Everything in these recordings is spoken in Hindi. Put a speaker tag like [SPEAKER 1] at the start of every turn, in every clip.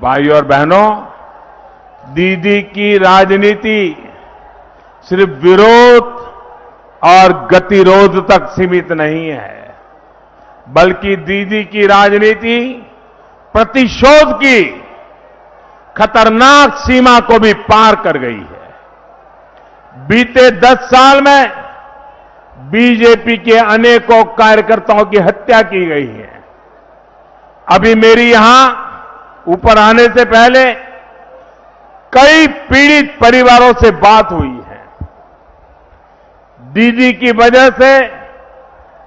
[SPEAKER 1] भाइयों और बहनों, दीदी की राजनीति सिर्फ विरोध और गतिरोध तक सीमित नहीं है, बल्कि दीदी की राजनीति प्रतिशोध की खतरनाक सीमा को भी पार कर गई है। बीते 10 साल में बीजेपी के अनेकों कार्यकर्ताओं की हत्या की गई है। अभी मेरी यहां ऊपर आने से पहले कई पीड़ित परिवारों से बात हुई है। दीदी की वजह से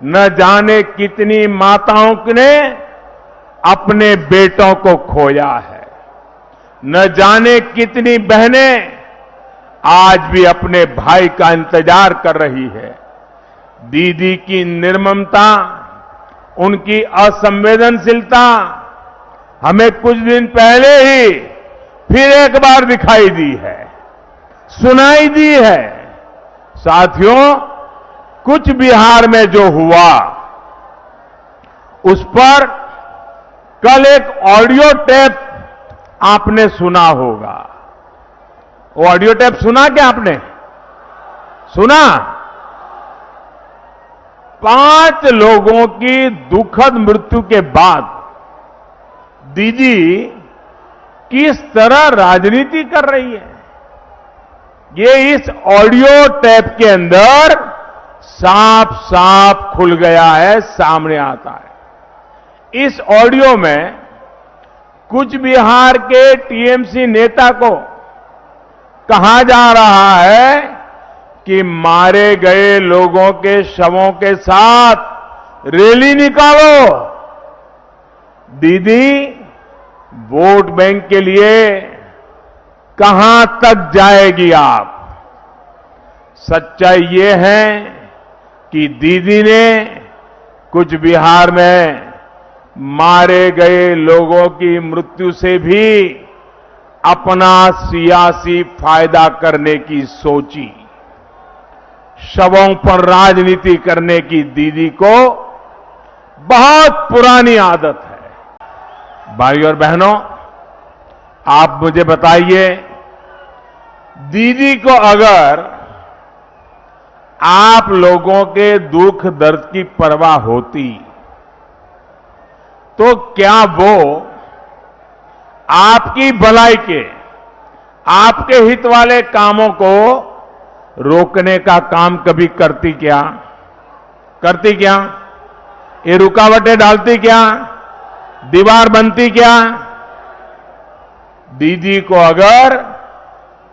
[SPEAKER 1] न जाने कितनी माताओं ने अपने बेटों को खोया है, न जाने कितनी बहनें आज भी अपने भाई का इंतजार कर रही है। दीदी की निर्ममता, उनकी असंवेदनशीलता हमें कुछ दिन पहले ही फिर एक बार दिखाई दी है, सुनाई दी है। साथियों, कुछ बिहार में जो हुआ उस पर कल एक ऑडियो टेप आपने सुना होगा। वो ऑडियो टेप सुना क्या आपने? सुना? 5 लोगों की दुखद मृत्यु के बाद दीदी किस तरह राजनीति कर रही है, ये इस ऑडियो टेप के अंदर साफ साफ खुल गया है, सामने आता है। इस ऑडियो में कुछ बिहार के टीएमसी नेता को कहा जा रहा है कि मारे गए लोगों के शवों के साथ रैली निकालो। दीदी, वोट बैंक के लिए कहां तक जाएगी आप? सच्चाई ये है कि दीदी ने कुछ बिहार में मारे गए लोगों की मृत्यु से भी अपना सियासी फायदा करने की सोची। शवों पर राजनीति करने की दीदी को बहुत पुरानी आदत है। भाइयों और बहनों, आप मुझे बताइए, दीदी को अगर आप लोगों के दुख दर्द की परवाह होती तो क्या वो आपकी भलाई के, आपके हित वाले कामों को रोकने का काम कभी करती क्या? करती क्या? ये रुकावटें डालती क्या? दीवार बनती क्या? दीदी को अगर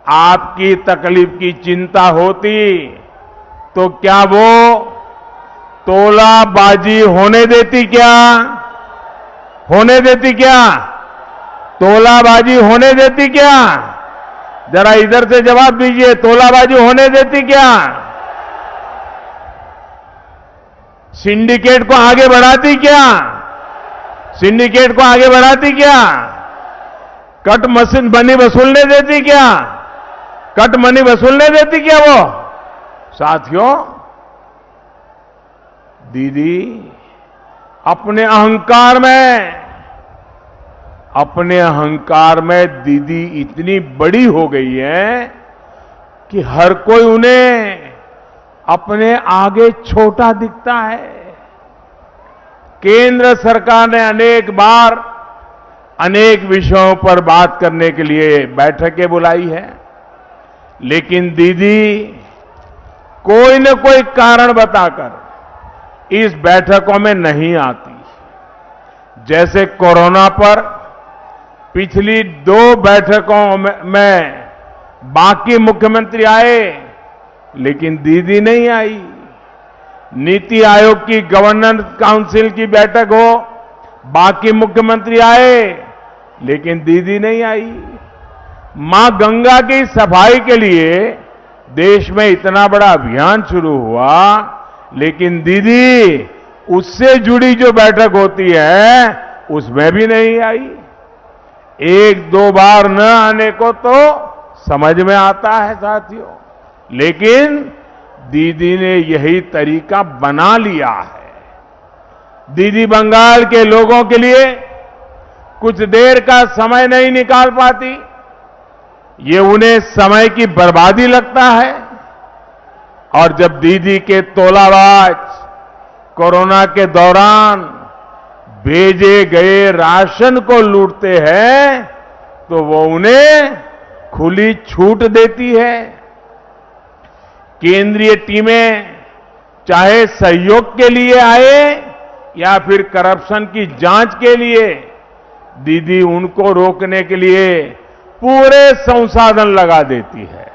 [SPEAKER 1] आपकी तकलीफ की चिंता होती तो क्या वो तोलाबाजी होने देती क्या? होने देती क्या? तोलाबाजी होने देती क्या? जरा इधर से जवाब दीजिए, तोलाबाजी होने देती क्या? सिंडिकेट को आगे बढ़ाती क्या? सिंडिकेट को आगे बढ़ाती क्या? कट मशीन मनी वसूलने देती क्या? कट मनी वसूलने देती क्या वो? साथियों, दीदी अपने अहंकार में दीदी इतनी बड़ी हो गई है कि हर कोई उन्हें अपने आगे छोटा दिखता है। केंद्र सरकार ने अनेक बार अनेक विषयों पर बात करने के लिए बैठकें बुलाई है, लेकिन दीदी कोई न कोई कारण बताकर इस बैठकों में नहीं आती। जैसे कोरोना पर पिछली 2 बैठकों में बाकी मुख्यमंत्री आए, लेकिन दीदी नहीं आई। नीति आयोग की गवर्नेंस काउंसिल की बैठक हो, बाकी मुख्यमंत्री आए, लेकिन दीदी नहीं आई। मां गंगा की सफाई के लिए देश में इतना बड़ा अभियान शुरू हुआ, लेकिन दीदी उससे जुड़ी जो बैठक होती है उसमें भी नहीं आई। 1-2 बार न आने को तो समझ में आता है साथियों, लेकिन दीदी ने यही तरीका बना लिया है। दीदी बंगाल के लोगों के लिए कुछ देर का समय नहीं निकाल पाती, ये उन्हें समय की बर्बादी लगता है। और जब दीदी के तोलाबाज कोरोना के दौरान भेजे गए राशन को लूटते हैं तो वो उन्हें खुली छूट देती है। केंद्रीय टीमें चाहे सहयोग के लिए आए या फिर करप्शन की जांच के लिए, दीदी उनको रोकने के लिए पूरे संसाधन लगा देती है।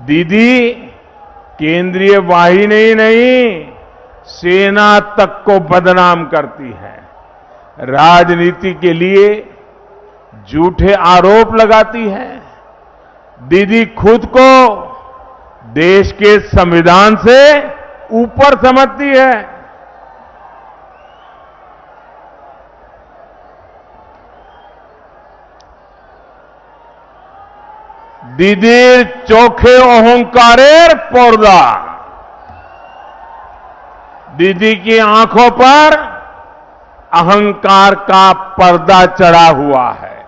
[SPEAKER 1] दीदी केंद्रीय वाहिनी नहीं, सेना तक को बदनाम करती है। राजनीति के लिए झूठे आरोप लगाती है। दीदी खुद को देश के संविधान से ऊपर समझती है। दीदीर चोखे अहंकारेर पर्दा, दीदी की आंखों पर अहंकार का पर्दा चढ़ा हुआ है।